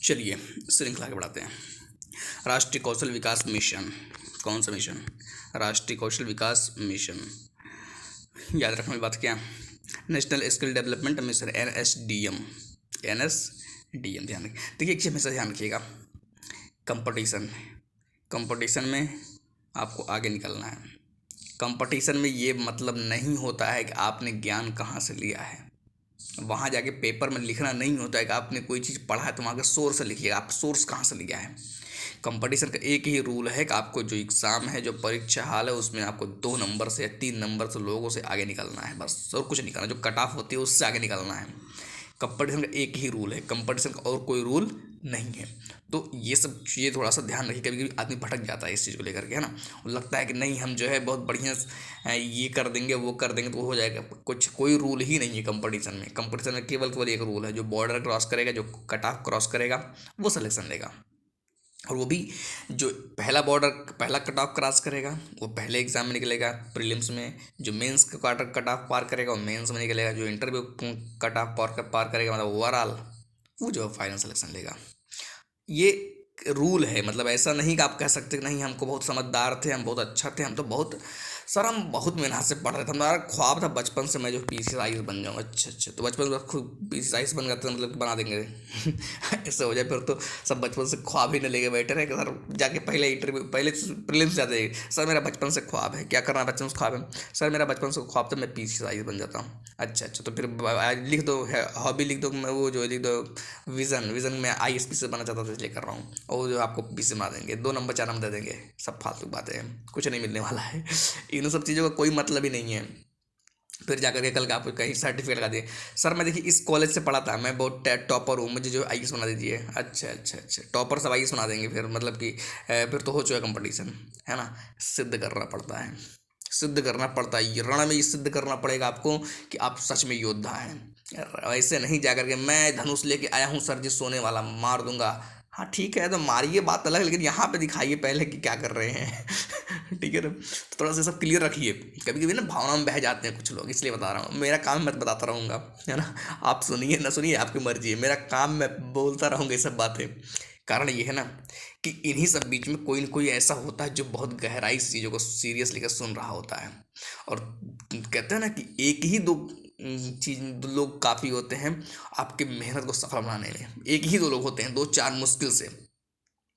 चलिए श्रृंखला के बढ़ाते हैं। राष्ट्रीय कौशल विकास मिशन, कौन सा मिशन? राष्ट्रीय कौशल विकास मिशन। याद रखने वाली बात क्या? National skill development mission, NSDM। NSDM ध्यान रखिए। देखिए एक चीज़ हमेशा ध्यान रखिएगा, कंपटीशन में आपको आगे निकलना है। कंपटीशन में ये मतलब नहीं होता है कि आपने ज्ञान कहाँ से लिया है, वहाँ जाके पेपर में लिखना नहीं होता है कि आपने कोई चीज़ पढ़ा है तो वहाँ के सोर्स से लिखिएगा, आप सोर्स कहाँ से लिया है। कंपटीशन का एक ही रूल है कि आपको जो एग्ज़ाम है, जो परीक्षा हाल है, उसमें आपको 2 नंबर से या 3 नंबर से लोगों से आगे निकलना है, बस और कुछ नहीं करना। जो कट ऑफ होती है उससे आगे निकलना है। कंपटीशन का एक ही रूल है, कंपटीशन का और कोई रूल नहीं है। तो ये सब चीज़ें थोड़ा सा ध्यान रखिए। कभी कभी आदमी भटक जाता है इस चीज़ को लेकर के, है ना। वो लगता है कि नहीं हम जो है बहुत बढ़िया ये कर देंगे वो कर देंगे तो हो जाएगा। कोई रूल ही नहीं है कंपटीशन में। कंपटीशन में केवल एक रूल है, जो बॉर्डर क्रॉस करेगा, जो कट ऑफ क्रॉस करेगा वो सिलेक्शन लेगा। और वो भी जो पहला कट ऑफ क्रॉस करेगा वो पहले एग्जाम में निकलेगा प्रीलिम्स में। जो मेंस का कट ऑफ पार करेगा वो मेंस में निकलेगा। जो इंटरव्यू कट ऑफ पार करेगा मतलब ओवरऑल, वो जो फाइनल सिलेक्शन लेगा। ये रूल है। मतलब ऐसा नहीं कि आप कह सकते कि नहीं हमको बहुत समझदार थे, हम बहुत अच्छा थे, हम तो बहुत सर हम बहुत मेहनत से पढ़ रहे थे, हमारा ख्वाब था बचपन से मैं जो PCS बन जाऊँ। अच्छा तो बचपन में खुद PCS बन गया था मतलब कि बना देंगे ऐसे हो जाए फिर तो सब बचपन से ख्वाब ही न लेके बैठे रहे कि सर जाके पहले इंटरव्यू पहले प्रीलिम्स जाते हैं, सर मेरा बचपन से ख्वाब है, क्या करना है बचपन से ख्वाब है, सर मेरा बचपन से ख्वाब था मैं PCS बन जाता हूँ। अच्छा तो फिर लिख दो हॉबी, लिख दो मैं वो जो लिख दो विज़न में ISP से बनना चाहता था इसलिए कर रहा हूँ। और जो आपको PC बना देंगे, 2 नंबर 4 नंबर दे देंगे, सब फालतू बातें हैं, कुछ नहीं मिलने वाला है इन सब चीज़ों का कोई मतलब ही नहीं है। फिर जाकर के कल का आपको कहीं सर्टिफिकेट लगा दिए, सर मैं देखिए इस कॉलेज से पढ़ा था, मैं बहुत टॉपर हूँ, मुझे जो IAS बना दीजिए। अच्छा टॉपर सब IAS बना देंगे फिर मतलब कि फिर तो हो चुका कंपटीशन, है ना। सिद्ध करना पड़ता है, सिद्ध करना पड़ता है। ये रण में ये सिद्ध करना पड़ेगा आपको कि आप सच में योद्धा हैं। ऐसे नहीं जाकर के मैं धनुष लेके आया हूँ सर जी सोने वाला मार दूंगा। हाँ ठीक है तो मारिए, बात अलग, लेकिन यहाँ पे दिखाइए पहले कि क्या कर रहे हैं ठीक है ना। तो थोड़ा सा सब क्लियर रखिए। कभी कभी ना भावना में बह जाते हैं कुछ लोग, इसलिए बता रहा हूँ। मेरा काम मैं बताता रहूँगा, है ना। आप सुनिए ना सुनिए आपकी मर्जी है, मेरा काम मैं बोलता रहूँगा ये सब बातें। कारण ये है ना कि इन्हीं सब बीच में कोई न कोई ऐसा होता है जो बहुत गहराई से चीज़ों को सीरियस लेकर सुन रहा होता है। और कहते हैं ना कि एक ही दो चीज दो लोग काफ़ी होते हैं आपके मेहनत को सफल बनाने में। एक ही दो लोग होते हैं, 2-4 मुश्किल से।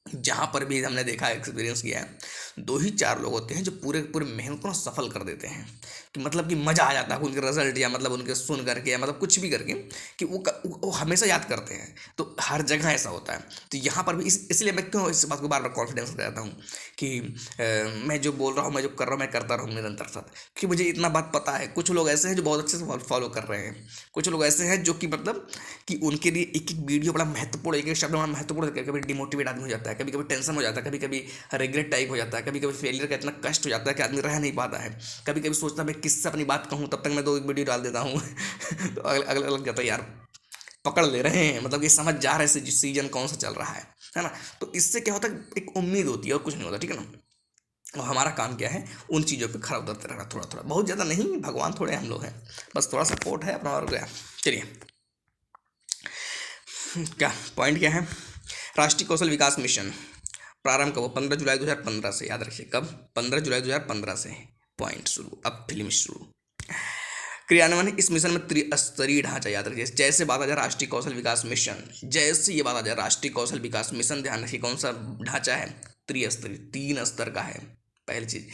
जहाँ पर भी हमने देखा एक्सपीरियंस किया है, 2 ही 4 लोग होते हैं जो पूरे पूरे मेहनत को ना सफल कर देते हैं। कि मतलब कि मज़ा आ जाता है उनके रिजल्ट या मतलब उनके सुन करके या मतलब कुछ भी करके कि वो हमेशा याद करते हैं। तो हर जगह ऐसा होता है। तो यहाँ पर भी इसलिए मैं क्यों इस बात को बार बार कॉन्फिडेंस रहता हूँ कि मैं जो बोल रहा हूँ, मैं जो कर रहा हूँ, मैं करता रहूँ निरंतर साथ। कि मुझे इतना बात पता है, कुछ लोग ऐसे हैं जो बहुत अच्छे से फॉलो कर रहे हैं, कुछ लोग ऐसे हैं जो कि मतलब कि उनके लिए एक एक वीडियो बड़ा महत्वपूर्ण, एक एक शब्द बड़ा महत्वपूर्ण है। कभी डिमोटिवेट आदमी हो जाता है, कभी कभी टेंशन हो जाता है, कभी कभी रिग्रेट टाइप हो जाता है, कभी कभी फेलियर का इतना कष्ट हो जाता है कि आदमी रह नहीं पाता है। कभी कभी सोचता है मैं किससे अपनी बात कहूँ, तब तक मैं 2 वीडियो डाल देता हूँ तो अलग अलग जाता है यार, पकड़ ले रहे हैं, मतलब ये समझ जा रहे हैं सीजन कौन सा चल रहा है ना। तो इससे क्या होता है, एक उम्मीद होती है और कुछ नहीं होता, ठीक है ना। और हमारा काम क्या है, उन चीज़ों पे खरा उतरते रहना, थोड़ा थोड़ा, बहुत ज़्यादा नहीं, भगवान थोड़े हम लोग हैं, बस थोड़ा सपोर्ट है अपना और गया। चलिए क्या पॉइंट क्या है। राष्ट्रीय कौशल विकास मिशन प्रारंभ कब? 15 जुलाई 2015 से। याद रखिए कब? 15 जुलाई 2015 से पॉइंट शुरू, अब फिल्म शुरू। क्रियान्वयन इस मिशन में त्रिस्तरीय ढांचा। याद रखिए जैसे बात आ जाए राष्ट्रीय कौशल विकास मिशन, जैसे ये बात आ जाए राष्ट्रीय कौशल विकास मिशन, ध्यान रखिए कौन सा ढांचा है? त्रिस्तरीय, 3 स्तर का है। पहली चीज,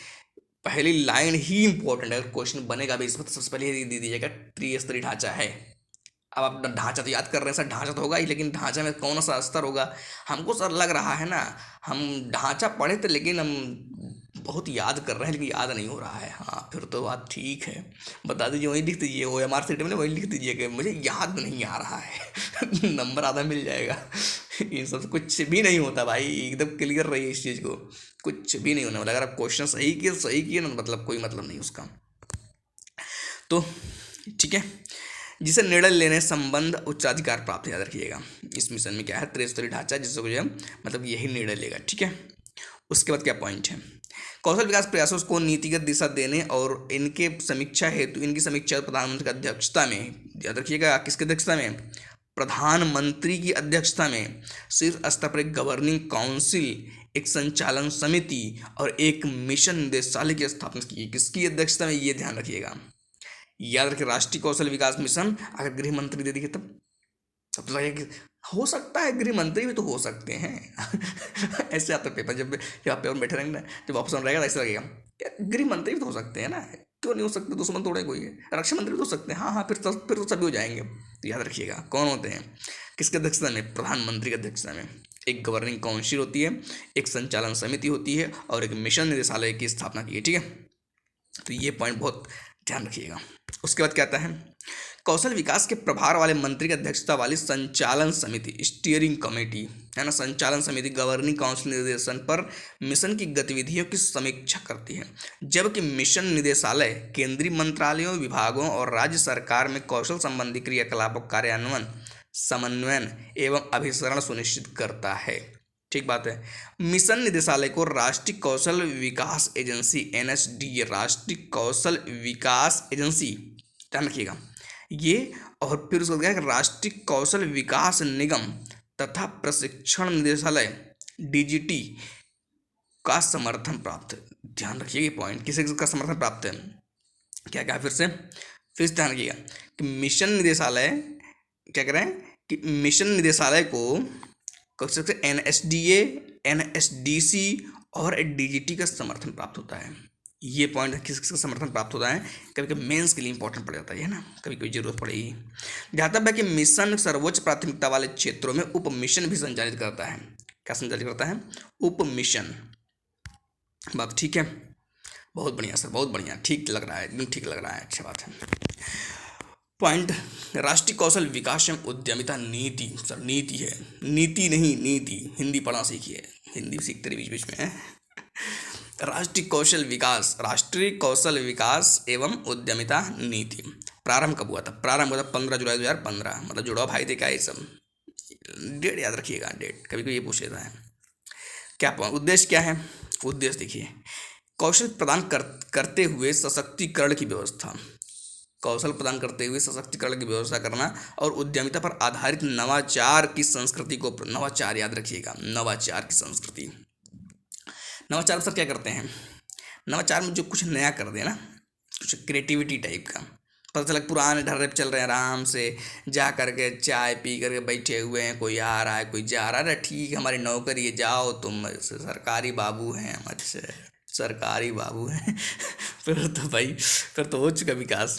पहली लाइन ही इंपॉर्टेंट है, क्वेश्चन बनेगा भी इसमें तो सबसे पहले ये दे दीजिएगा त्रिस्तरीय ढांचा है। अब आप ढांचा तो याद कर रहे हैं सर, ढांचा तो होगा ही, लेकिन ढांचा में कौन सा स्तर होगा? हमको सर लग रहा है ना हम ढांचा पढ़े थे लेकिन हम बहुत याद कर रहे हैं लेकिन याद नहीं हो रहा है। हाँ फिर तो बात ठीक है, बता दीजिए, वही लिख दीजिए, OMR सीट में वही लिख दीजिए कि मुझे याद नहीं आ रहा है नंबर आधा मिल जाएगा इन सब कुछ भी नहीं होता भाई, एकदम क्लियर रहिए इस चीज़ को, कुछ भी नहीं होने वाला। अगर आप क्वेश्चन सही किए ना, मतलब कोई मतलब नहीं उसका। तो ठीक है, जिसे निर्णय लेने संबंध उच्चाधिकार प्राप्त, याद रखिएगा इस मिशन में क्या है, त्रिस्तरीय ढांचा जिससे जो है मतलब यही निर्णय लेगा, ठीक है। उसके बाद क्या पॉइंट है, कौशल विकास प्रयासों को नीतिगत दिशा देने और इनके समीक्षा हेतु, इनकी समीक्षा प्रधानमंत्री की अध्यक्षता में, याद रखिएगा किसकी अध्यक्षता में? प्रधानमंत्री की अध्यक्षता में शीर्ष स्तर पर एक गवर्निंग काउंसिल, एक संचालन समिति और एक मिशन निदेशालय की स्थापना की गई। किसकी अध्यक्षता में, ये ध्यान रखिएगा, याद रखिए, राष्ट्रीय कौशल विकास मिशन। अगर गृह मंत्री दे दिए तब तो लगेगा कि हो सकता है गृह मंत्री भी तो हो सकते हैं ऐसे आता है पेपर, जब आप पेपर में बैठे रहेंगे ना, जब ऑप्शन रहेगा तो ऐसा लगेगा गृह मंत्री भी तो हो सकते हैं ना, क्यों नहीं हो सकते, दुश्मन थोड़े कोई है, रक्षा मंत्री भी तो हो सकते हैं, हाँ हाँ, फिर तो सभी हो जाएंगे। तो याद रखिएगा कौन होते हैं, किसकी अध्यक्षता में, प्रधानमंत्री की अध्यक्षता में एक गवर्निंग काउंसिल होती है, एक संचालन समिति होती है और एक मिशन निदेशालय की स्थापना की है। ठीक है, तो ये पॉइंट बहुत ध्यान रखिएगा। उसके बाद क्या आता है, कौशल विकास के प्रभार वाले मंत्री की अध्यक्षता वाली संचालन समिति, स्टीयरिंग कमेटी है ना, संचालन समिति गवर्निंग काउंसिल निर्देशन पर मिशन की गतिविधियों की समीक्षा करती है, जबकि मिशन निदेशालय केंद्रीय मंत्रालयों, विभागों और राज्य सरकार में कौशल संबंधी क्रियाकलापों कार्यान्वयन, समन्वयन एवं अभिसरण सुनिश्चित करता है। ठीक बात है। मिशन निदेशालय को राष्ट्रीय कौशल विकास एजेंसी NSDA, राष्ट्रीय कौशल विकास एजेंसी, ध्यान रखिएगा ये, और फिर उसको क्या है, राष्ट्रीय कौशल विकास निगम तथा प्रशिक्षण निदेशालय DGT का समर्थन प्राप्त है। ध्यान रखिएगा ये पॉइंट, किसे का समर्थन प्राप्त है, क्या क्या, फिर से ध्यान रखिएगा कि मिशन निदेशालय क्या करें, कि मिशन निदेशालय को NSDA, NSDC और DGT का समर्थन प्राप्त होता है। ये पॉइंट किस किसका समर्थन प्राप्त होता है, कभी कभी मेंस के लिए इंपॉर्टेंट पड़ जाता है ना, कभी कभी जरूरत पड़ेगी। ध्यातव्य है कि मिशन सर्वोच्च प्राथमिकता वाले क्षेत्रों में उप मिशन भी संचालित करता है। क्या संचालित करता है, उप मिशन। बात ठीक है, बहुत बढ़िया सर, बहुत बढ़िया, ठीक लग रहा है, एकदम ठीक लग रहा है, अच्छा बात है। पॉइंट, राष्ट्रीय कौशल विकास एवं उद्यमिता नीति, सर नीति है, नीति नहीं नीति, हिंदी पढ़ना सीखिए, हिंदी सीखते रहिए बीच बीच में। राष्ट्रीय कौशल विकास एवं उद्यमिता नीति प्रारंभ कब हुआ था, प्रारंभ हुआ था 15 जुलाई 2015, मतलब जुड़वा भाई देखा ये सब, डेट याद रखिएगा, डेट कभी कभी ये पूछ लेता है। क्या उद्देश्य क्या है, उद्देश्य देखिए, कौशल प्रदान करते हुए सशक्तिकरण की व्यवस्था, कौशल प्रदान करते हुए सशक्तिकरण की व्यवस्था करना और उद्यमिता पर आधारित नवाचार की संस्कृति को, नवाचार याद रखिएगा, नवाचार की संस्कृति। नवाचार सर क्या करते हैं, नवाचार में जो कुछ नया कर देना, कुछ क्रिएटिविटी टाइप का, पता चला पुराने ढर्रे पे चल रहे हैं, आराम से जा करके चाय पी करके बैठे हुए हैं, कोई आ रहा है कोई जा रहा है, ठीक है हमारी नौकरी है, जाओ तुम सरकारी बाबू हैं, हम अच्छे सरकारी बाबू हैं फिर तो भाई, फिर तो हो चुका विकास।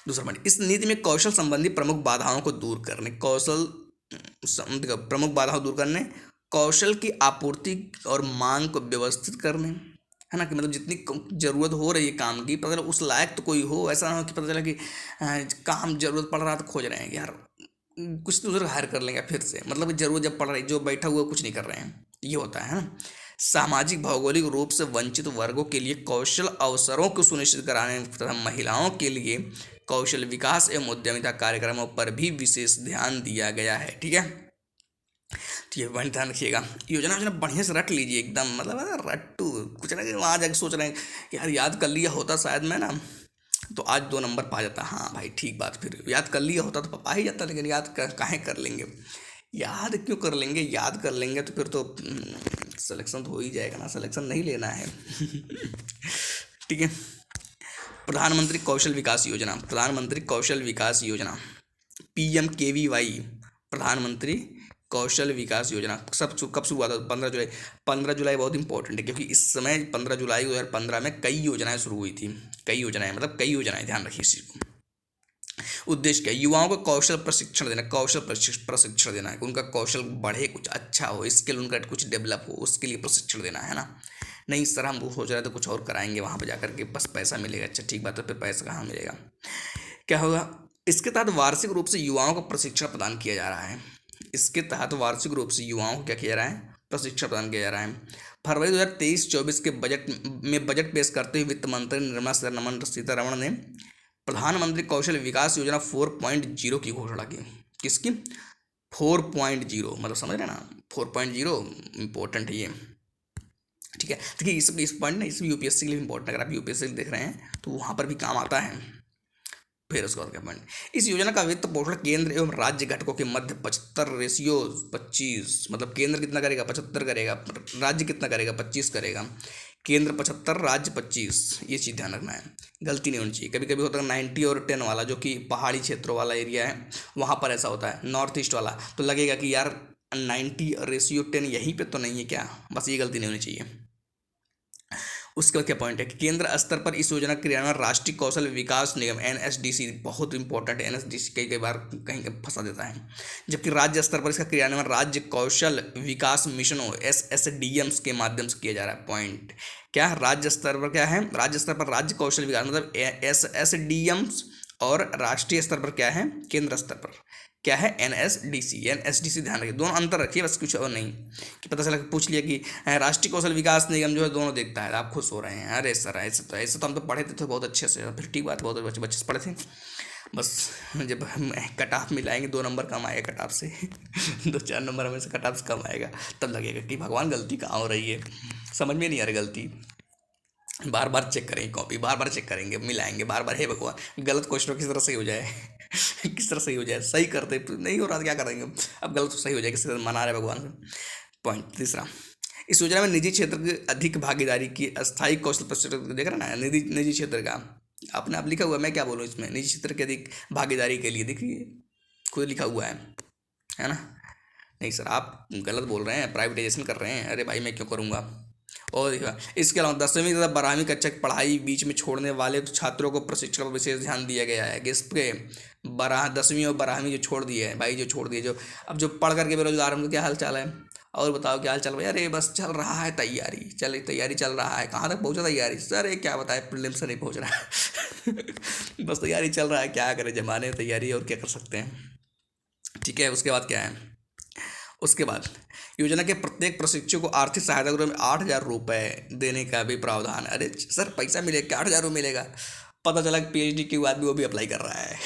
दूसरा पॉइंट, इस नीति में कौशल संबंधी प्रमुख बाधाओं को दूर करने, प्रमुख बाधाओं दूर करने, कौशल की आपूर्ति और मांग को व्यवस्थित करने, है ना, कि मतलब जितनी ज़रूरत हो रही है काम की, पता चला उस लायक तो कोई हो, ऐसा ना हो कि पता चला कि काम ज़रूरत पड़ रहा तो खोज रहे हैं कि यार कुछ दूसरा हायर कर लेंगे फिर से, मतलब ज़रूरत जब पड़ रही, जो बैठा हुआ कुछ नहीं कर रहे हैं, ये होता है ना। सामाजिक भौगोलिक रूप से वंचित वर्गों के लिए कौशल अवसरों को सुनिश्चित कराने तथा महिलाओं के लिए कौशल विकास एवं उद्यमिता कार्यक्रमों पर भी विशेष ध्यान दिया गया है। ठीक है, तो ये पॉइंट ध्यान रखिएगा। योजना बढ़िया से रट लीजिए एकदम, मतलब रट्टू कुछ ना, वहाँ जाके सोच रहे हैं यार याद कर लिया होता शायद मैं ना, तो आज 2 नंबर पा जाता। हाँ भाई ठीक बात, फिर याद कर लिया होता तो पा ही जाता, लेकिन याद काहे कर लेंगे, याद क्यों कर लेंगे, याद कर लेंगे तो फिर तो सिलेक्शन तो हो ही जाएगा ना, सिलेक्शन नहीं लेना है ठीक है। प्रधानमंत्री कौशल विकास योजना, प्रधानमंत्री कौशल विकास योजना PMKVY, प्रधानमंत्री कौशल विकास योजना कब शुरू हुआ था, 15 जुलाई। 15 जुलाई बहुत इंपॉर्टेंट है, क्योंकि इस समय 15 जुलाई 2015 में कई योजनाएं शुरू हुई थी, कई योजनाएं, मतलब कई योजनाएं, ध्यान रखिए इस चीज़ को। उद्देश्य क्या, युवाओं को कौशल प्रशिक्षण देना, कौशल प्रशिक्षण देना है, उनका कौशल बढ़े, कुछ अच्छा हो, स्किल उनका कुछ डेवलप हो, उसके लिए प्रशिक्षण देना है ना। नहीं सर हम सोच रहे हैं तो कुछ और कराएंगे वहाँ पर जाकर के, बस पैसा मिलेगा, अच्छा ठीक बात है, फिर पैसा कहाँ मिलेगा, क्या होगा। इसके तहत वार्षिक रूप से युवाओं को प्रशिक्षण प्रदान किया जा रहा है, इसके तहत वार्षिक रूप से युवाओं को क्या किया जा रहा है, प्रशिक्षण प्रदान किया जा रहा है। फरवरी 2023-24 के बजट पेश करते हुए वित्त मंत्री निर्मला सीतारमण ने प्रधानमंत्री कौशल विकास योजना 4.0 की घोषणा की। किसकी, 4.0, मतलब समझ रहे हैं ना, 4.0 इंपॉर्टेंट है ये। ठीक है, देखिए इस पॉइंट ना, इस यूपीएससी के लिए इंपॉर्टेंट, अगर आप यूपीएससी देख रहे हैं तो वहाँ पर भी काम आता है, फिर उसके बाद क्या पॉइंट, इस योजना का वित्त पोषण केंद्र एवं राज्य घटकों के मध्य 75/25, मतलब केंद्र कितना करेगा 75 करेगा, राज्य कितना करेगा 25 करेगा, केंद्र 75 राज्य 25, ये चीज़ ध्यान रखना है, गलती नहीं होनी चाहिए। कभी कभी होता है 90/10 वाला, जो कि पहाड़ी क्षेत्रों वाला एरिया है वहाँ पर ऐसा होता है, नॉर्थ ईस्ट वाला तो लगेगा कि यार 90/10 यहीं पे तो नहीं है क्या, बस ये गलती नहीं होनी चाहिए। उसका क्या पॉइंट है कि केंद्र स्तर पर इस योजना का क्रियान्वयन राष्ट्रीय कौशल विकास निगम एनएसडीसी, बहुत इंपॉर्टेंट है, एनएसडीसी कई कई बार कहीं फंसा देता है, जबकि राज्य स्तर पर इसका क्रियान्वयन राज्य कौशल विकास मिशनों एसएसडीएम्स के माध्यम से किया जा रहा है। पॉइंट क्या है, राज्य स्तर पर क्या है, राज्य स्तर पर राज्य कौशल विकास मतलब एसएसडीएम्स, और राष्ट्रीय स्तर पर क्या है, केंद्र स्तर पर क्या है, एनएसडीसी ध्यान रखिए, दोनों अंतर रखिए बस, कुछ और नहीं कि पता चला कि पूछ लिया कि राष्ट्रीय कौशल विकास निगम जो है दोनों देखता है, आप खुश हो रहे हैं, अरे सर ऐसे तो हम तो पढ़े थे तो बहुत अच्छे से, फिर ठीक बात, बहुत अच्छे बच्चे से पढ़े थे, बस जब हम कट ऑफ मिलाएंगे 2 नंबर कम आएगा कट ऑफ से 2-4 नंबर हमें से कट ऑफ से कम आएगा, तब लगेगा कि भगवान गलती कहाँ हो रही है, समझ में नहीं आ रही गलती, बार बार चेक करेंगे कॉपी, बार बार चेक करेंगे, मिलाएंगे बार बार, हे भगवान गलत क्वेश्चन किस तरह सही हो जाए किस तरह सही हो जाए, सही करते नहीं हो रहा तो क्या करेंगे, अब गलत तो सही हो जाए, किस तरह मना रहे भगवान से। पॉइंट तीसरा, इस योजना में निजी क्षेत्र की अधिक भागीदारी की अस्थायी कौशल प्रशिक्षण, देख रहे ना, निजी क्षेत्र का आपने आप लिखा हुआ है, मैं क्या बोलूँ इसमें, निजी क्षेत्र की अधिक भागीदारी के लिए, देखिए खुद लिखा हुआ है ना, नहीं सर आप गलत बोल रहे हैं, प्राइवेटाइजेशन कर रहे हैं, अरे भाई मैं क्यों करूँगा। और देखा इसके अलावा 10वीं तथा 12वीं कक्षा की पढ़ाई बीच में छोड़ने वाले छात्रों को प्रशिक्षण पर विशेष ध्यान दिया गया है कि इस पे 10वीं और 12वीं जो छोड़ दिए हैं भाई, जो छोड़ दिए, जो अब जो पढ़ करके बेरोजगार, उनका क्या हाल चाल है, और बताओ क्या हाल चाल भाई, अरे बस चल रहा है तैयारी, तैयारी चल रहा है, कहाँ तक पहुँचा तैयारी सर, ये क्या बताए प्रीलिम्स से नहीं पहुँच रहा है बस तैयारी चल रहा है, क्या करें जमाने में तैयारी, और क्या कर सकते हैं। ठीक है, उसके बाद क्या है, उसके बाद योजना के प्रत्येक प्रशिक्षु को आर्थिक सहायता के रूप में 8,000 रुपये देने का भी प्रावधान। अरे सर पैसा मिलेगा, 8,000 रुपये मिलेगा, पता चला कि पीएचडी के बाद भी वो भी अप्लाई कर रहा है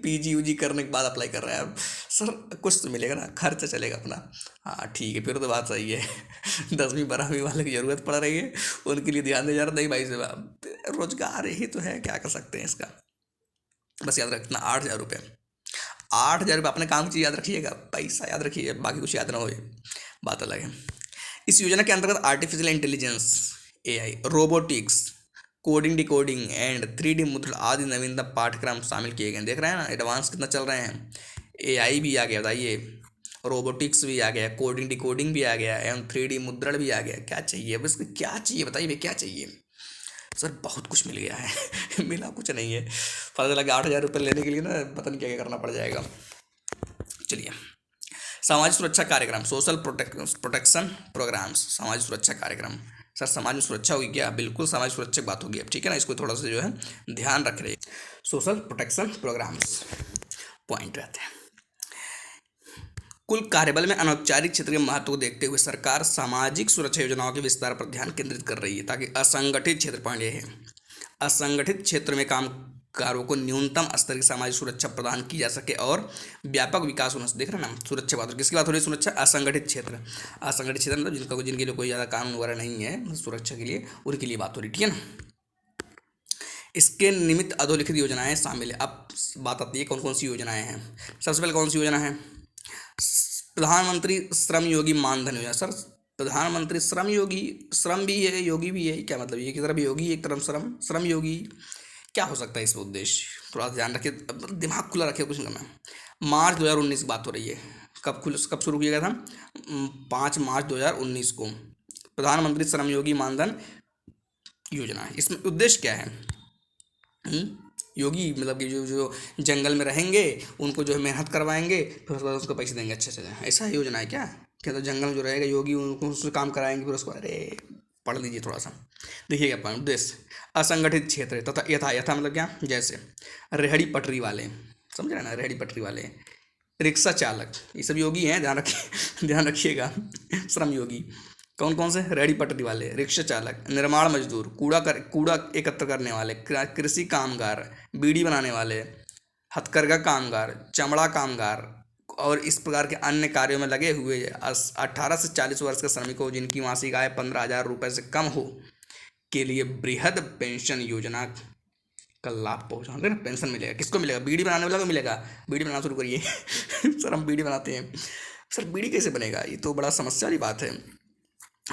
पीजी यूजी करने के बाद अप्लाई कर रहा है, सर कुछ तो मिलेगा ना, खर्चा चलेगा अपना, हाँ ठीक है, फिर तो बात सही है 10वीं 12वीं वाले की ज़रूरत पड़ रही है, उनके लिए ध्यान दे जा रहा, नहीं भाई से रोजगार ही तो है, क्या कर सकते हैं इसका, बस याद रखना 8,000 रुपये, 8,000 रुपये अपने काम की चीज़ याद रखिएगा, पैसा याद रखिए, बाकी कुछ याद ना हो, बात अलग है। इस योजना के अंतर्गत artificial intelligence, AI, robotics, coding decoding and 3D मुद्रण आदि नवीनतम पाठ्यक्रम शामिल किए गए, देख रहे हैं ना एडवांस कितना चल रहे हैं, एआई भी आ गया बताइए, रोबोटिक्स भी आ गया, कोडिंग डिकोडिंग भी आ गया, एवं 3D मुद्रण भी आ गया, क्या चाहिए अब इसको, क्या चाहिए बताइए भाई, क्या चाहिए सर, बहुत कुछ मिल गया है मिला कुछ नहीं है, पता चला कि 8,000 रुपये लेने के लिए ना पता नहीं क्या क्या करना पड़ जाएगा। चलिए, सामाजिक सुरक्षा कार्यक्रम, सोशल प्रोटेक्शन प्रोग्राम्स, सामाजिक सुरक्षा कार्यक्रम, सर समाज में सुरक्षा होगी क्या, बिल्कुल सामाजिक सुरक्षा की बात होगी अब, ठीक है ना, इसको थोड़ा सा जो है ध्यान रख रहे, सोशल प्रोटेक्शन प्रोग्राम्स पॉइंट रहते हैं। कुल कार्यबल में अनौपचारिक क्षेत्र के महत्व को देखते हुए सरकार सामाजिक सुरक्षा योजनाओं के विस्तार पर ध्यान केंद्रित कर रही है, ताकि असंगठित क्षेत्र, पॉइंट ये है, असंगठित क्षेत्र में कामगारों को न्यूनतम स्तर की सामाजिक सुरक्षा प्रदान की जा सके और व्यापक विकास होना, देख रहे हैं ना, सुरक्षा बात, किसकी बात हो रही है, सुरक्षा, असंगठित क्षेत्र, असंगठित क्षेत्र मतलब जिनके लिए कोई ज़्यादा कानून वगैरह नहीं है सुरक्षा के लिए, उनके लिए बात हो रही, ठीक है ना। इसके निमित्त अधोलिखित योजनाएं शामिल है, अब बात आती है कौन कौन सी योजनाएं हैं। सबसे पहले कौन सी योजना है, प्रधानमंत्री श्रम योगी मानधन योजना, सर प्रधानमंत्री श्रम योगी, श्रम भी है योगी भी है, क्या मतलब, ये की तरफ योगी एक तरफ श्रम योगी, क्या हो सकता है इसका उद्देश्य, थोड़ा ध्यान रखिए, दिमाग खुला रखिए, कुछ करना। मार्च 2019 की बात हो रही है, कब शुरू किया गया था, 5 मार्च 2019 को प्रधानमंत्री श्रम योगी मानधन योजना है। इसमें उद्देश्य क्या है, योगी मतलब कि जो जो जंगल में रहेंगे उनको जो है मेहनत करवाएंगे, फिर उसके बाद उसको पैसे देंगे, अच्छे से, ऐसा योजना है क्या, तो जंगल में जो रहेगा योगी उनको उससे काम कराएंगे, फिर उसको, अरे पढ़ लीजिए थोड़ा सा, देखिएगा पॉइंट, उद्देश्य असंगठित क्षेत्र तथा यथा मतलब क्या, जैसे रेहड़ी पटरी वाले, समझ रहे ना, रेहड़ी पटरी वाले, रिक्शा चालक, ये सब योगी हैं, ध्यान रखिएगा श्रम योगी, कौन कौन से, रेहड़ी पटरी वाले, रिक्शा चालक, निर्माण मजदूर, कूड़ा एकत्र करने वाले, कृषि कामगार, बीड़ी बनाने वाले, हथकरघा कामगार, चमड़ा कामगार और इस प्रकार के अन्य कार्यों में लगे हुए 18 से 40 वर्ष के श्रमिकों जिनकी मासिक आय 15,000 रुपये से कम हो के लिए बृहद पेंशन योजना का लाभ पहुँचाने ना पेंशन मिलेगा। किसको मिलेगा? बीड़ी बनाने वाला को मिलेगा। बीड़ी बनाना शुरू करिए सर हम बीड़ी बनाते हैं। सर बीड़ी कैसे बनेगा? ये तो बड़ा समस्या वाली बात है।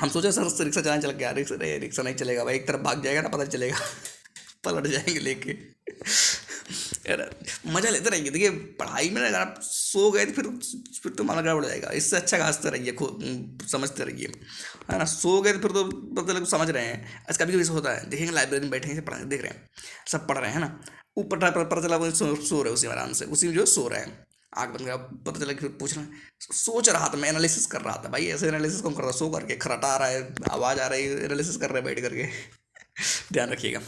हम सोचे सर रिक्शा चलाने चल गया, रिक्शा नहीं चलेगा भाई, एक तरफ भाग जाएगा ना, पता नहीं चलेगा पलट जाएंगे लेके यार मजा लेते रहेंगे। देखिए पढ़ाई में अगर आप सो गए तो फिर तो माना गड़बड़ जाएगा। इससे अच्छा हंसते रहिए, खुद समझते रहिए, है ना। सो गए तो फिर तो मतलब समझ रहे हैं। आज कभी कभी ऐसा होता है, देखेंगे लाइब्रेरी में बैठे हैं, पढ़ देख रहे हैं, सब पढ़ रहे हैं ना, ऊपर पता चला वो सो रहे उसी में आराम से, उसी में जो सो रहे हैं, आग बंद करा, पता चला कि फिर पूछ रहे हैं, सोच रहा था मैं, एनालिसिस कर रहा था। भाई ऐसे एनालिसिस कौन कर रहा है? सो करके खराटा आ रहा है, आवाज़ आ रही है, एनालिसिस कर रहे हैं बैठ करके ध्यान रखिएगा।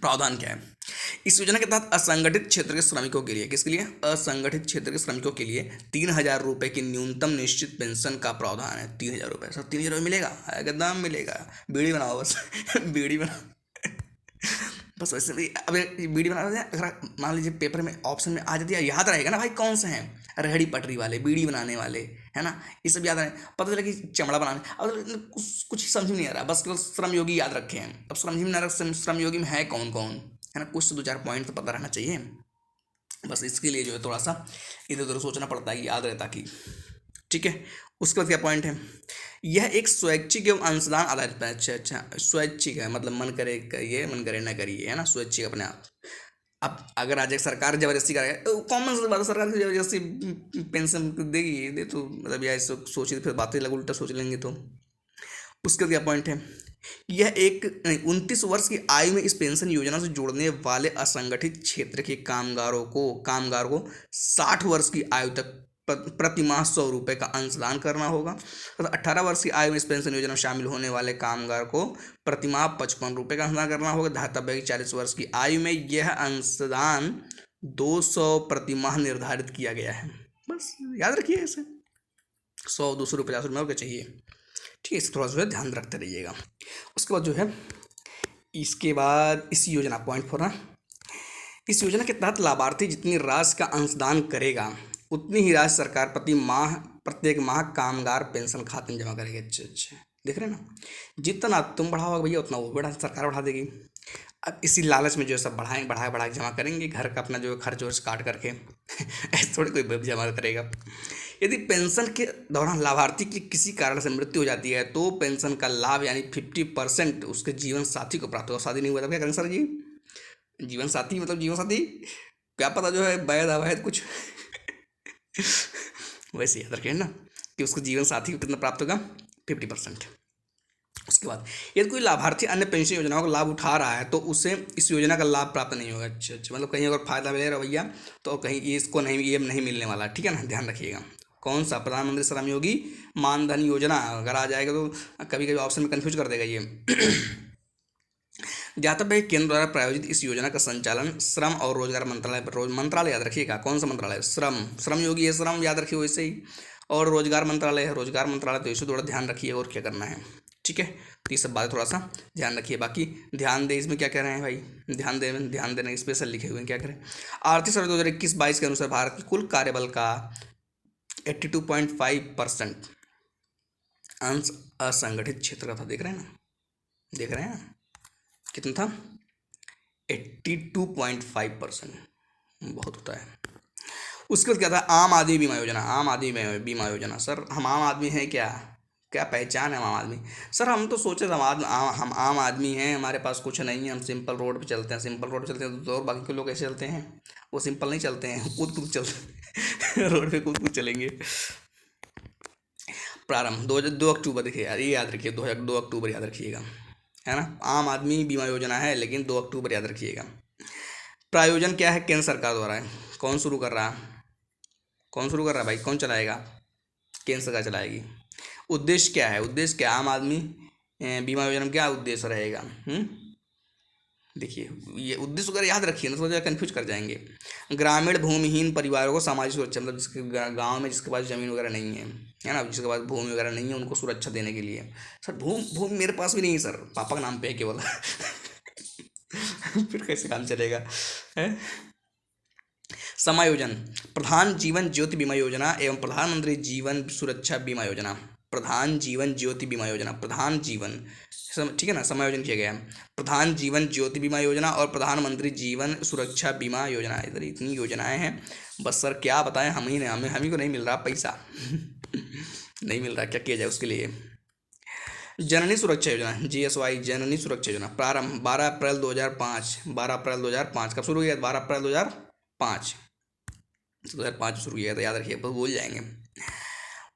प्रावधान क्या है इस योजना के तहत? असंगठित क्षेत्र के श्रमिकों के लिए, किसके लिए? असंगठित क्षेत्र के श्रमिकों के लिए 3,000 रुपये की न्यूनतम निश्चित पेंशन का प्रावधान है। 3,000 रुपये सर, 3,000 मिलेगा? एकदम मिलेगा। बीड़ी बनाओ बस बीड़ी बनाओ बस वैसे भी। अब बीड़ी बनाना है, अगर मान लीजिए पेपर में ऑप्शन में आ जाती है, याद रहेगा ना भाई कौन से हैं, रेहड़ी पटरी वाले, बीड़ी बनाने वाले, है ना, ये सब याद रहे। पता चला कि चमड़ा बनाने, अब कुछ समझ में नहीं आ रहा, बस केवल श्रम योगी याद रखे हैं। अब समझ में नहीं आ रहा श्रम योगी में है कौन कौन, है ना, कुछ तो 2-4 पॉइंट तो पता रहना चाहिए। बस इसके लिए जो है थोड़ा सा इधर उधर सोचना पड़ता है, याद रहता कि ठीक है। उसके बाद क्या पॉइंट है? यह एक स्वैच्छिक एवं अंशदान आधारित है। अच्छा, स्वैच्छिक है मतलब मन करे करिए, मन करे ना करिए, है ना, स्वैच्छिक अपने आप। अब अगर आज एक सरकार जबरदस्ती करेगा तो कॉमन सी बात है, सरकार की जबरदस्ती पेंशन देगी, दे तो मतलब या सोचिए फिर बातें लग उल्टा सोच लेंगे तो। उसका क्या पॉइंट है? यह एक 29 वर्ष की आयु में इस पेंशन योजना से जुड़ने वाले असंगठित क्षेत्र के कामगार को 60 वर्ष की आयु तक प्रति माह 100 रुपये का अंशदान करना होगा। तो 18 वर्ष की आयु में इस पेंशन योजना में शामिल होने वाले कामगार को प्रति माह 55 रुपये का अंशदान करना होगा। धातव्य की 40 वर्ष की आयु में यह अंशदान 200 प्रति माह निर्धारित किया गया है। बस याद रखिए ऐसे 100, 200 रुपये, 50 रुपये चाहिए, ठीक है। इस थोड़ा सा ध्यान रखते रहिएगा। उसके बाद जो है, इसके बाद इस योजना पॉइंट 4 ना, इस योजना के तहत लाभार्थी जितनी राशि का अंशदान करेगा उतनी ही राशि सरकार प्रत्येक माह कामगार पेंशन खाते में जमा करेगी। अच्छा, देख रहे हैं ना, जितना तुम बढ़ाओगे भैया उतना वो बढ़ा सरकार बढ़ा देगी। अब इसी लालच में जो सब बढ़ा के जमा करेंगे, घर का अपना जो खर्च वर्च काट करके ऐसे थोड़ी कोई जमा करेगा। यदि पेंशन के दौरान लाभार्थी की किसी कारण से मृत्यु हो जाती है तो पेंशन का लाभ यानी 50% उसके जीवन साथी को प्राप्त होगा। शादी नहीं हुआ था क्या करेंगे सर जी? जीवन साथी मतलब जीवन साथी, क्या पता जो है वैध अवैध कुछ वैसे याद रखें ना कि उसको जीवन साथी को कितना प्राप्त होगा? 50%। उसके बाद यदि कोई लाभार्थी अन्य पेंशन योजनाओं का लाभ उठा रहा है तो उसे इस योजना का लाभ प्राप्त नहीं होगा। अच्छा, मतलब कहीं अगर फायदा ले रहा भैया तो कहीं इसको नहीं, ये नहीं मिलने वाला, ठीक है ना, ध्यान रखिएगा। कौन सा? प्रधानमंत्री श्रम योगी मानधन योजना अगर आ जाएगा तो कभी कभी ऑप्शन में कन्फ्यूज कर देगा ये ज्ञातव्य केंद्र द्वारा प्रायोजित इस योजना का संचालन श्रम और रोजगार मंत्रालय याद रखिएगा। कौन सा मंत्रालय? श्रम योगी है, श्रम याद रखिए वैसे ही, और रोजगार मंत्रालय है, रोजगार मंत्रालय, तो इसे थोड़ा ध्यान रखिए और क्या करना है, ठीक है। तो ये सब बातें थोड़ा सा ध्यान रखिए। बाकी ध्यान दे, इसमें क्या कह रहे हैं भाई, ध्यान देने स्पेशल लिखे हुए हैं, क्या करें। आर्थिक सर्वे 2021-22 के अनुसार भारत के कुल कार्यबल का 82.5% अंश असंगठित क्षेत्र का था। देख रहे हैं कितना था? 82.5%, बहुत होता है। उसके बाद क्या था? आम आदमी बीमा योजना। सर हम आम आदमी हैं क्या पहचान है आम आदमी? सर हम तो सोचे थे हम आम आदमी हैं, हमारे पास कुछ नहीं है, हम सिंपल रोड पे चलते हैं तो और बाकी के लोग ऐसे चलते हैं? वो सिंपल नहीं चलते हैं, कूद चलते हैं रोड पे कूद चलेंगे। प्रारंभ 2 अक्टूबर, देखिए यार ये याद रखिए, 2 अक्टूबर याद रखिएगा, है ना। आम आदमी बीमा योजना है लेकिन 2 अक्टूबर याद रखिएगा। प्रायोजन क्या है? केंद्र सरकार द्वारा है। कौन शुरू कर रहा है भाई? कौन चलाएगा? केंद्र सरकार चलाएगी। उद्देश्य क्या है? आम आदमी बीमा योजना में क्या उद्देश्य रहेगा? देखिए ये उद्देश्य अगर याद रखिए ना तो कन्फ्यूज कर जाएंगे। ग्रामीण भूमिहीन परिवारों को सामाजिक सुरक्षा, मतलब जिसके गांव में जिसके पास ज़मीन वगैरह नहीं है ना, जिसके पास भूमि वगैरह नहीं है, उनको सुरक्षा देने के लिए। सर भूमि मेरे पास भी नहीं है सर, पापा का नाम पे है केवल फिर कैसे काम चलेगा है? समायोजन, प्रधान जीवन ज्योति बीमा योजना एवं प्रधानमंत्री जीवन सुरक्षा बीमा योजना। प्रधान जीवन ज्योति बीमा योजना, प्रधान जीवन ठीक है ना, समायोजन किया गया है। प्रधान जीवन ज्योति बीमा योजना और प्रधानमंत्री जीवन सुरक्षा बीमा योजना, इधर इतनी योजनाएं हैं। बस सर क्या बताएं, हम ही को नहीं मिल रहा पैसा नहीं मिल रहा, क्या किया जाए उसके लिए। जननी सुरक्षा योजना, GSY जननी सुरक्षा योजना, प्रारंभ 12 अप्रैल 2005। 12 अप्रैल 2005 कब शुरू हुआ? 12 अप्रैल 2005 शुरू किया था, याद रखिए, भूल जाएंगे।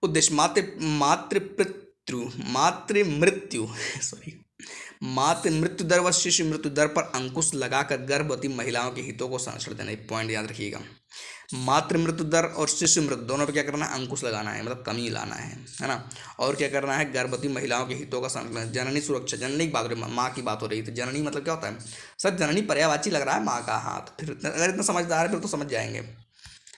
उद्देश्य मातृ मृत्यु सॉरी मातृ मृत्यु दर व शिशु मृत्यु दर पर अंकुश लगाकर गर्भवती महिलाओं के हितों को संरक्षण देना। एक पॉइंट याद रखिएगा, मातृ मृत्यु दर और शिशु मृत्यु दोनों पे क्या करना है? अंकुश लगाना है, मतलब कमी लाना है ना। और क्या करना है? गर्भवती महिलाओं के हितों का संरक्षण। जननी सुरक्षा, जननी की बात हो रही, माँ की बात हो रही थी। जननी मतलब क्या होता है सर? जननी पर्यायवाची लग रहा है माँ का, हाँ तो फिर अगर इतना समझदार है फिर तो समझ जाएंगे।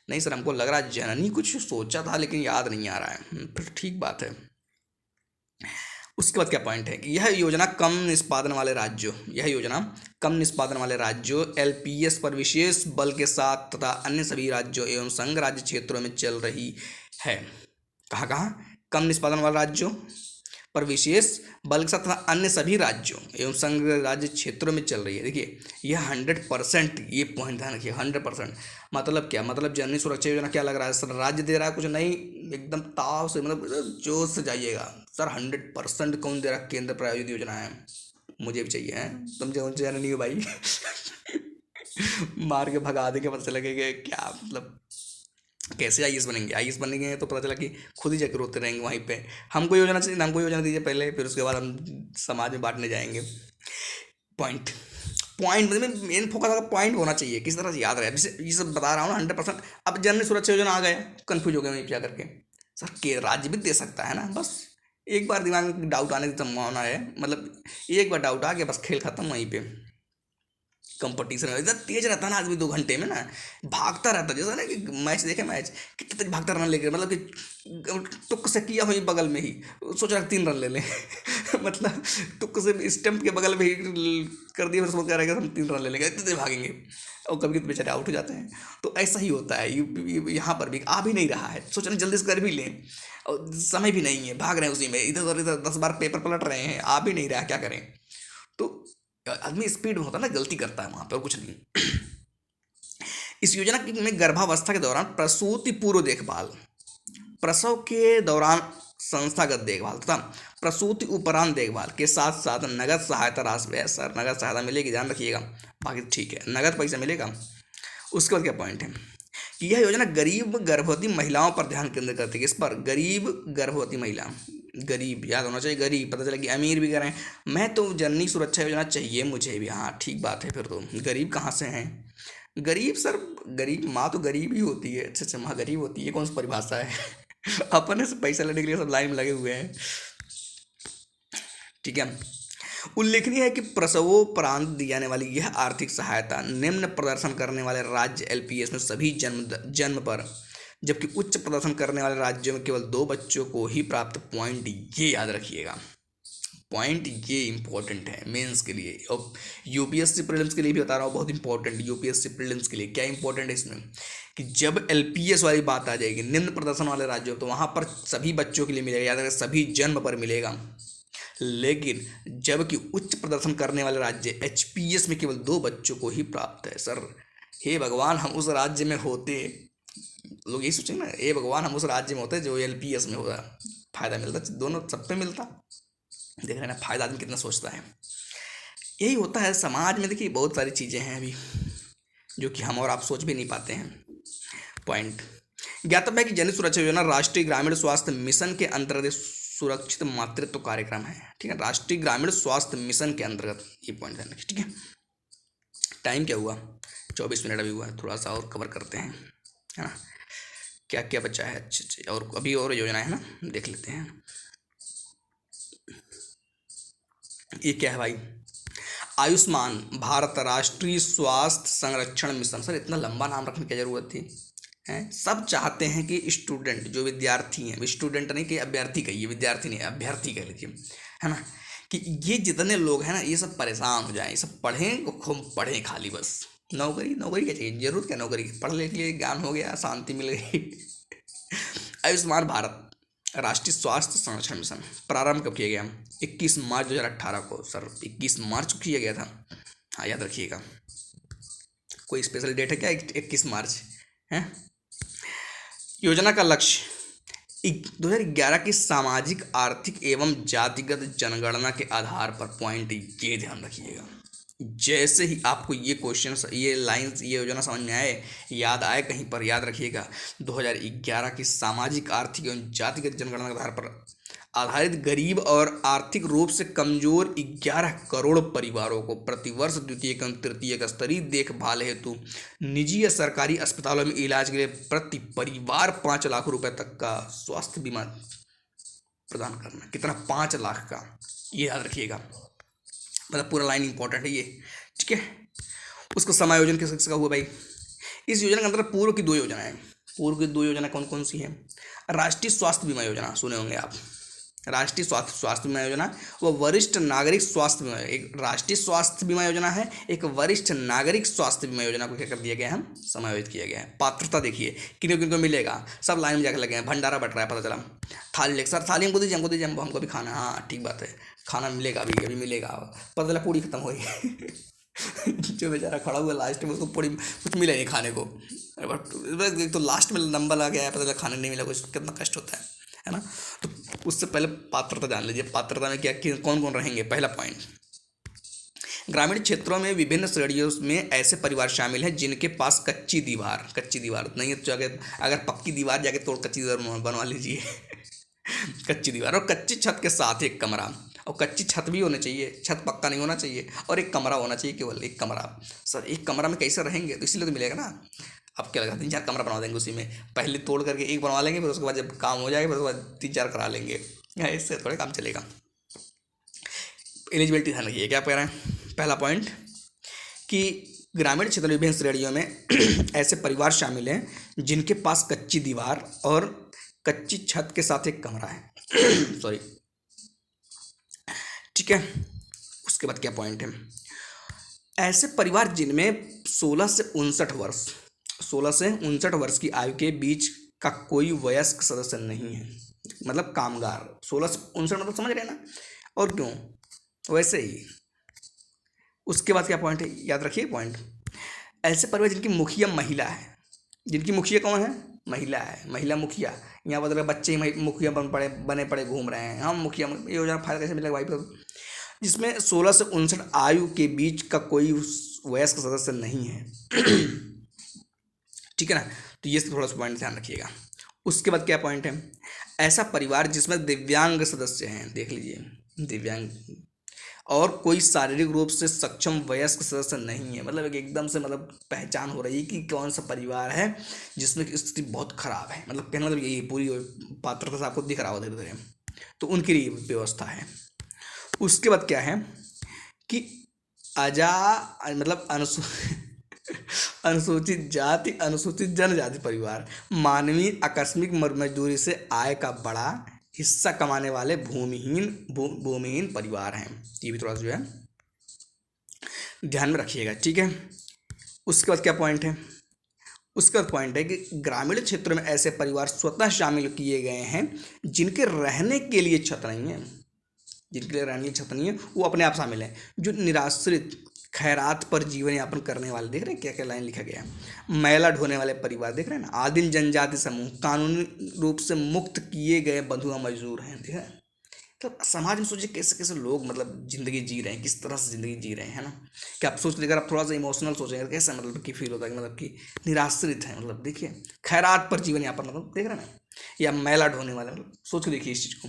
नहीं सर हमको लग रहा है जननी कुछ सोचा था लेकिन याद नहीं आ रहा है, फिर ठीक बात है। उसके बाद क्या पॉइंट है कि यह योजना कम निष्पादन वाले राज्यों, LPS पर विशेष बल के साथ तथा अन्य सभी राज्यों एवं संघ राज्य क्षेत्रों में चल रही है। कहाँ? कम निष्पादन वाले राज्यों पर विशेष बल के साथ तथा अन्य सभी राज्यों एवं संघ राज्य क्षेत्रों में चल रही है। देखिए यह 100%, ये पॉइंट ध्यान रखिए, 100%। मतलब क्या? मतलब जननी सुरक्षा योजना क्या लग रहा है सर? राज्य दे रहा है कुछ नहीं, एकदम ताव से, मतलब जोश से जाइएगा सर। 100% कौन दे रहा है? केंद्र प्रायोजित योजना है, मुझे भी चाहिए है, समझे? जननी हो भाई मार के भगा देंगे, पता चला कि क्या मतलब कैसे IAS बनेंगे। IAS बनेंगे तो पता चला कि खुद ही जाकर रोते रहेंगे वहीं पे। हमको योजना चाहिए, हमको योजना दीजिए पहले, फिर उसके बाद हम समाज में बांटने जाएंगे। पॉइंट मतलब मेन फोकस अगर पॉइंट होना चाहिए, किस तरह से याद रहे। जैसे ये सब बता रहा हूँ ना 100%। अब जननी सुरक्षा योजना आ गया, कन्फ्यूज हो गए वहीं क्या करके सर, के राज्य भी दे सकता है ना। बस एक बार दिमाग में डाउट आने की संभावना है, मतलब एक बार डाउट आ गया बस खेल खत्म वहीं पे। कंपटीशन इतना तेज रहता है ना आदमी, 2 घंटे में ना भागता रहता है। जैसा ना कि मैच देखे, मैच कितना तेज भागता रन लेके, मतलब कि तुक से किया हो बगल में ही, सोच रहा 3 रन ले लें मतलब तुक से स्टंप के बगल में ही कर दिया, फिर सोच रहा है हम 3 रन ले लेंगे, इतने तेज भागेंगे, और कभी कभी बेचारे आउट हो जाते हैं। तो ऐसा ही होता है यहाँ पर भी, आ भी नहीं रहा है, सोच रहे जल्दी से कर भी लें और समय भी नहीं है, भाग रहे हैं उसी में, इधर उधर 10 बार पेपर पलट रहे हैं, आ भी नहीं रहा, क्या करें। तो आदमी स्पीड में होता है ना, गलती करता है वहां पर, कुछ नहीं। इस योजना में गर्भावस्था के दौरान प्रसूति पूर्व देखभाल, प्रसव के दौरान संस्थागत देखभाल तथा प्रसूति उपरांत देखभाल के साथ साथ नगद सहायता राशि है। सर नगद सहायता मिलेगी, ध्यान रखिएगा, बाकी ठीक है, नगद पैसा मिलेगा। उसके बाद क्या पॉइंट है कि यह योजना गरीब गर्भवती महिलाओं पर ध्यान केंद्रित करती है। इस पर गरीब गर्भवती महिला, गरीब याद होना चाहिए, गरीब, पता चला कि अमीर भी करें। मैं तो जननी सुरक्षा योजना चाहिए मुझे भी, हाँ ठीक बात है। फिर तो गरीब कहाँ से हैं? गरीब सर, गरीब माँ तो गरीब ही होती है। अच्छा माँ गरीब होती है, कौन सी परिभाषा है अपने से पैसा लेने के लिए सब लाइन में लगे हुए हैं, ठीक है। उल्लेखनीय है कि प्रसवोपरांत दी जाने वाली यह आर्थिक सहायता निम्न प्रदर्शन करने वाले राज्य LPS में सभी जन्म पर, जबकि उच्च प्रदर्शन करने वाले राज्यों में केवल 2 बच्चों को ही प्राप्त। पॉइंट ये याद रखिएगा, पॉइंट ये इंपॉर्टेंट है मेंस के लिए, और UPSC प्रीलिम्स के लिए भी बता रहा हूँ, बहुत इंपॉर्टेंट। UPSC प्रीलिम्स के लिए क्या इंपॉर्टेंट है इसमें कि जब LPS वाली बात आ जाएगी, निम्न प्रदर्शन वाले राज्यों, तो वहाँ पर सभी बच्चों के लिए मिलेगा, याद रखें सभी जन्म पर मिलेगा। लेकिन जबकि उच्च प्रदर्शन करने वाले राज्य HPS में केवल 2 बच्चों को ही प्राप्त है। सर हे भगवान हम उस राज्य में होते, लोग यही सोचेंगे ना, हे भगवान हम उस राज्य में होते जो LPS में होता, फायदा मिलता, दोनों सब पे मिलता। देख रहे हैं ना फायदा आदमी कितना सोचता है। यही होता है समाज में। देखिए बहुत सारी चीज़ें हैं अभी जो कि हम और आप सोच भी नहीं पाते हैं। पॉइंट ज्ञातव्य है कि जननी सुरक्षा योजना राष्ट्रीय ग्रामीण स्वास्थ्य मिशन के अंतर्गत सुरक्षित मातृत्व कार्यक्रम है, ठीक है, राष्ट्रीय ग्रामीण स्वास्थ्य मिशन के अंतर्गत, ये पॉइंट ध्यान रखिए, ठीक है। टाइम क्या हुआ? 24 मिनट अभी हुआ है, थोड़ा सा और कवर करते हैं, है ना, क्या क्या बचा है। अच्छा और अभी और योजना है ना, देख लेते हैं। ये क्या है भाई? आयुष्मान भारत राष्ट्रीय स्वास्थ्य संरक्षण मिशन। सर इतना लंबा नाम रखने की जरूरत थी? हैं सब चाहते हैं कि स्टूडेंट जो विद्यार्थी हैं, स्टूडेंट नहीं कि अभ्यर्थी कहिए, विद्यार्थी नहीं अभ्यर्थी कह लीजिए, है ना, कि ये जितने लोग हैं ना ये सब परेशान हो जाएं, ये सब पढ़ें, खूब पढ़ें खाली, बस नौकरी क्या चाहिए, जरूरत क्या नौकरी, पढ़ लिख लिए, ज्ञान हो गया, शांति मिल गई आयुष्मान भारत राष्ट्रीय स्वास्थ्य संरक्षण मिशन प्रारंभ कब किया गया? 21 मार्च 2018 को। सर 21 मार्च को किया गया था, हाँ याद रखिएगा। कोई स्पेशल डेट है क्या 21 मार्च है? योजना का लक्ष्य 2011 की सामाजिक आर्थिक एवं जातिगत जनगणना के आधार पर, पॉइंट ये ध्यान रखिएगा। जैसे ही आपको ये क्वेश्चन, ये लाइंस, ये योजना समझ में आए, याद आए कहीं पर, याद रखिएगा 2011 की सामाजिक आर्थिक एवं जातिगत जनगणना के आधार पर आधारित गरीब और आर्थिक रूप से कमजोर 11 करोड़ परिवारों को प्रतिवर्ष द्वितीयक एवं तृतीयक स्तरीय देखभाल हेतु निजी या सरकारी अस्पतालों में इलाज के लिए प्रति परिवार 5 लाख रुपए तक का स्वास्थ्य बीमा प्रदान करना। कितना? 5 लाख का, ये याद रखिएगा। मतलब पूरा लाइन इंपॉर्टेंट है ये, ठीक है। उसका समायोजन किसका हुआ भाई? इस योजना के अंदर पूर्व की 2 योजनाएं, पूर्व की 2 योजना कौन कौन सी हैं? राष्ट्रीय स्वास्थ्य बीमा योजना, सुने होंगे आप, राष्ट्रीय स्वास्थ्य बीमा योजना, व वरिष्ठ नागरिक स्वास्थ्य बीमा। एक राष्ट्रीय स्वास्थ्य बीमा योजना है, एक वरिष्ठ नागरिक स्वास्थ्य बीमा योजना को क्या कर दिया गया है? समायोजित किया गया है। पात्रता देखिए किन किन को मिलेगा, सब लाइन में जाकर लगे हैं। भंडारा बट रहा है, पता चला। थाली लेकर, सर थाली हमको दीजिए, हमको दीजिए, हमको भी खाना। हाँ ठीक बात है, खाना मिलेगा, अभी अभी मिलेगा। पता चला पूरी खत्म हो गई। जो बेचारा खड़ा हुआ लास्ट में, उसको पूरी कुछ मिला नहीं खाने को। बट तो लास्ट में नंबर आ गया है, पता चला खाने नहीं मिला कुछ, कितना कष्ट होता है ना। तो उससे पहले पात्रता जान लीजिए। पात्रता में क्या कौन कौन रहेंगे? पहला पॉइंट, ग्रामीण क्षेत्रों में विभिन्न श्रेणियों में ऐसे परिवार शामिल हैं जिनके पास कच्ची दीवार नहीं है तो जाके, अगर पक्की दीवार जाके तोड़ कच्ची दीवार बनवा लीजिए। कच्ची दीवार और कच्ची छत के साथ एक कमरा, और कच्ची छत भी होनी चाहिए, छत पक्का नहीं होना चाहिए, और एक कमरा होना चाहिए, केवल एक कमरा। सर एक कमरा में कैसे रहेंगे? तो इसीलिए तो मिलेगा ना। अब क्या लगा, 3-4 कमरा बनवा देंगे उसी में, पहले तोड़ करके एक बनवा लेंगे, फिर उसके बाद जब काम हो जाएगा फिर उसके बाद 3-4 करा लेंगे, इससे थोड़े काम चलेगा। एलिजिबिलिटी ध्यान रखिए, क्या कह रहे हैं? पहला पॉइंट कि ग्रामीण क्षेत्र में विभिन्न श्रेणियों में ऐसे परिवार शामिल हैं जिनके पास कच्ची दीवार और कच्ची छत के साथ एक कमरा है। सॉरी, ठीक है। उसके बाद क्या पॉइंट है? ऐसे परिवार जिनमें 16 से 59 वर्ष की आयु के बीच का कोई वयस्क सदस्य नहीं है, मतलब कामगार। 16 से 59 मतलब समझ रहे हैं ना, और क्यों वैसे ही। उसके बाद क्या पॉइंट है? याद रखिए पॉइंट, ऐसे परिवार जिनकी मुखिया महिला है। जिनकी मुखिया कौन है? महिला है, महिला मुखिया। यहाँ पर बच्चे ही मुखिया बने पड़े घूम रहे हैं। हम मुखिया योजना फायदा कैसे मिलेगा भाई? पर जिसमें 16 से 59 आयु के बीच का कोई वयस्क सदस्य नहीं है। ठीक है ना, तो ये थोड़ा सा पॉइंट ध्यान रखिएगा। उसके बाद क्या पॉइंट है? ऐसा परिवार जिसमें दिव्यांग सदस्य हैं, देख लीजिए दिव्यांग, और कोई शारीरिक रूप से सक्षम वयस्क सदस्य नहीं है। मतलब एकदम से मतलब पहचान हो रही है कि कौन सा परिवार है जिसमें स्थिति बहुत खराब है। मतलब कहना मतलब यही पूरी पात्रता से आपको दिख रहा हो धीरे धीरे, तो उनके लिए व्यवस्था है। उसके बाद क्या है कि मतलब अनुसूचित जाति अनुसूचित जनजाति परिवार मानवीय आकस्मिक मजदूरी से आय का बड़ा हिस्सा कमाने वाले भूमिहीन परिवार हैं। ये भी थोड़ा सा जो है ध्यान में रखिएगा, ठीक है। उसके बाद क्या पॉइंट है? उसके बाद पॉइंट है कि ग्रामीण क्षेत्रों में ऐसे परिवार स्वतः शामिल किए गए हैं जिनके रहने के लिए छत नहीं है, जिनके लिए रहने की छत नहीं है, वो अपने आप शामिल हैं। जो निराश्रित खैरात पर जीवन यापन करने वाले, देख रहे हैं क्या क्या लाइन लिखा गया है। मैला ढोने वाले परिवार, देख रहे हैं ना। आदिम जनजाति समूह, कानूनी रूप से मुक्त किए गए बंधुआ मजदूर हैं, देख रहे हैं। तो समाज में सोचिए कैसे कैसे लोग मतलब ज़िंदगी जी रहे हैं, किस तरह से ज़िंदगी जी रहे हैं, है ना। कि आप सोच लेकर आप थोड़ा सा इमोशनल सोचेंगे कैसा मतलब कि फील होता है कि मतलब कि निराश्रित है, मतलब देखिए खैरात पर जीवन यापन, मतलब देख रहे हैं ना। या मैला ढोने वाले, मतलब सोच के देखिए इस चीज़ को।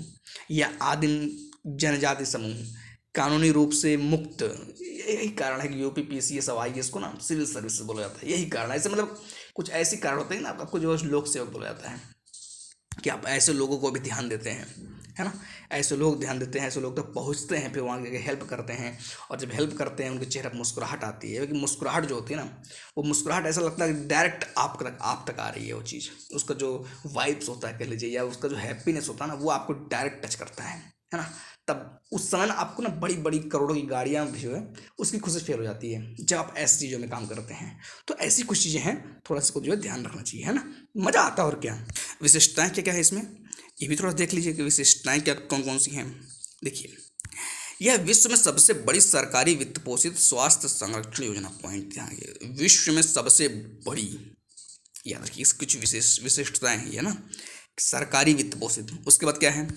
या आदिम जनजाति समूह, कानूनी रूप से मुक्त। यही कारण है कि यूपी PCS और IAS को ना सिविल सर्विसेज बोला जाता है। यही कारण है। ऐसे मतलब कुछ ऐसे कारण होते हैं ना, आपको जो लोक सेवक बोला जाता है, कि आप ऐसे लोगों को भी ध्यान देते हैं, है ना। ऐसे लोग ध्यान देते हैं, ऐसे लोग तक पहुंचते हैं, फिर वहाँ जाके हेल्प करते हैं। और जब हेल्प करते हैं उनके चेहरे पर मुस्कुराहट आती है, क्योंकि मुस्कुराहट जो होती है ना, वो मुस्कुराहट ऐसा लगता है कि डायरेक्ट आप तक आ रही है वो चीज़। उसका जो वाइब्स होता है कह लीजिए, या उसका जो हैप्पीनेस होता है ना, वो आपको डायरेक्ट टच करता है ना। तब उस समय ना आपको ना बड़ी बड़ी करोड़ों की गाड़ियाँ भी जो है उसकी खुशी फेल हो जाती है जब आप ऐसी चीज़ों में काम करते हैं। तो ऐसी कुछ चीज़ें हैं, थोड़ा सा जो है ध्यान रखना चाहिए, है ना। मज़ा आता है और क्या। विशेषताएं क्या क्या है इसमें? ये भी थोड़ा देख लीजिए कि विशिष्टताएं क्या कौन कौन सी हैं। देखिए, यह विश्व में सबसे बड़ी सरकारी वित्त पोषित स्वास्थ्य संरक्षण योजना, पॉइंट ध्यान रखिए, विश्व में सबसे बड़ी, याद रखिए इसकी कुछ विशिष्टताएं हैं, है ना, सरकारी वित्त पोषित। उसके बाद क्या है,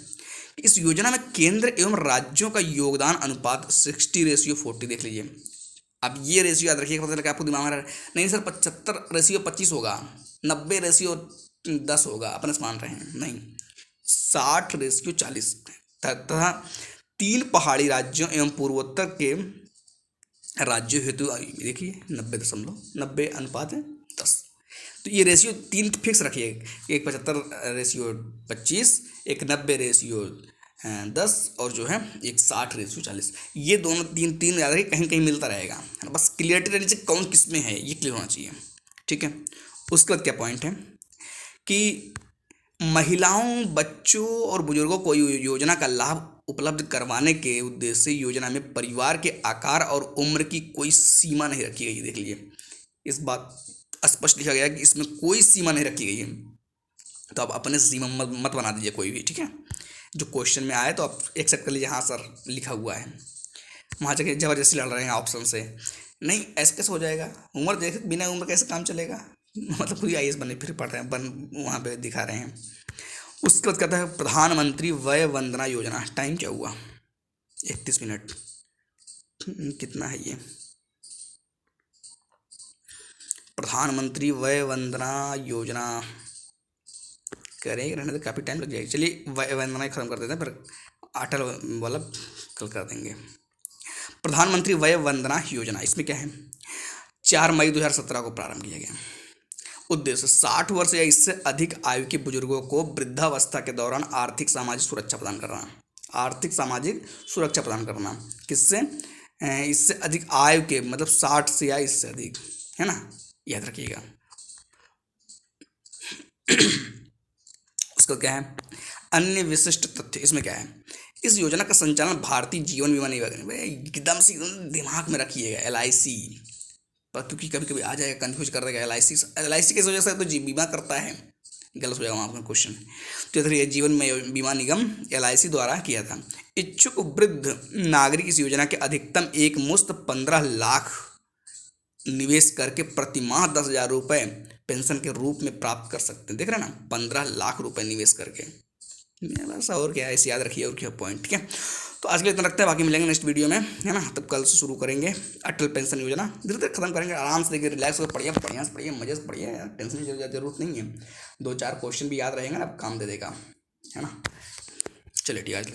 इस योजना में केंद्र एवं राज्यों का योगदान अनुपात 60:40 देख लीजिए। अब ये रेशियो याद रखिए, पता लगा आपको दिमाग में रहा नहीं सर 75:25 होगा, 90:10 होगा, अपन मान रहे हैं, नहीं 60:40 तथा 3 पहाड़ी राज्यों एवं पूर्वोत्तर के राज्यों हेतु देखिए 90:10। तो ये रेशियो 3 फिक्स रखिए, एक 75:25, एक 90:10 और जो है एक 60:40। ये दोनों तीन याद रखिए, कहीं कहीं मिलता रहेगा, बस क्लियरिटी रहनी चाहिए कौन किस में है, ये क्लियर होना चाहिए, ठीक है। उसके बाद क्या पॉइंट है कि महिलाओं, बच्चों और बुजुर्गों को योजना का लाभ उपलब्ध करवाने के उद्देश्य से योजना में परिवार के आकार और उम्र की कोई सीमा नहीं रखी गई। देख लीजिए, इस बात स्पष्ट लिखा गया है कि इसमें कोई सीमा नहीं रखी गई है, तो आप अपने से सीमा मत बना दीजिए कोई भी, ठीक है। जो क्वेश्चन में आए तो आप एक्सेप्ट कर लीजिए, हाँ सर लिखा हुआ है, वहाँ जगह ज़बरदस्ती लड़ रहे हैं ऑप्शन से, नहीं ऐसे कैसे हो जाएगा, उम्र देख बिना उम्र कैसे काम चलेगा, मतलब खुद IAS बने फिर पढ़ रहे हैं, वहाँ पे दिखा रहे हैं। उसके बाद कहता है प्रधानमंत्री वय वंदना योजना, टाइम क्या हुआ 31 मिनट, कितना है ये, प्रधानमंत्री वय वंदना योजना करेंगे रहने तो काफ़ी टाइम लग जाएगा, चलिए वय वंदना खत्म कर देते हैं, फिर अटल वाला कल कर देंगे। प्रधानमंत्री वय वंदना योजना, इसमें क्या है, 4 मई 2017 को प्रारंभ किया गया। उद्देश्य 60 वर्ष या इससे अधिक आयु के बुजुर्गों को वृद्धावस्था के दौरान आर्थिक सामाजिक सुरक्षा प्रदान करना, आर्थिक सामाजिक सुरक्षा प्रदान करना किससे, इससे अधिक आयु के, मतलब 60 से या इससे अधिक, है ना, याद रखिएगा। उसका क्या है, अन्य विशिष्ट तथ्य, इसमें क्या है, इस योजना का संचालन भारतीय जीवन बीमा निगम, एकदम से दिमाग में रखिएगा, LIC, पर क्योंकि कभी कभी आ जाएगा, कंफ्यूज कर देगा, LIC किस वजह से तो बीमा करता है, गलत हो जाएगा वहाँ पर क्वेश्चन। तो इधर जीवन बीमा निगम LIC द्वारा किया था। इच्छुक वृद्ध नागरिक इस योजना के अधिकतम एक मुश्त 15 लाख निवेश करके प्रति माह 10,000 रुपये पेंशन के रूप में प्राप्त कर सकते हैं, देख रहे हैं ना, 15 लाख रुपए निवेश करके, बस और क्या है, इसे याद रखिए और क्या पॉइंट, ठीक है। तो आज के लिए इतना रखते हैं, बाकी मिलेंगे नेक्स्ट वीडियो में, है ना, तब कल से शुरू करेंगे अटल पेंशन योजना, धीरे धीरे खत्म करेंगे, आराम से देखिए, रिलैक्स होकर पढ़िए, बढ़िया से पढ़िए, मजे से पढ़िए, टेंशन की जरूरत नहीं है, 2-4 क्वेश्चन भी याद रहेंगे ना, काम दे देगा, है ना। चलिए ठीक है, आज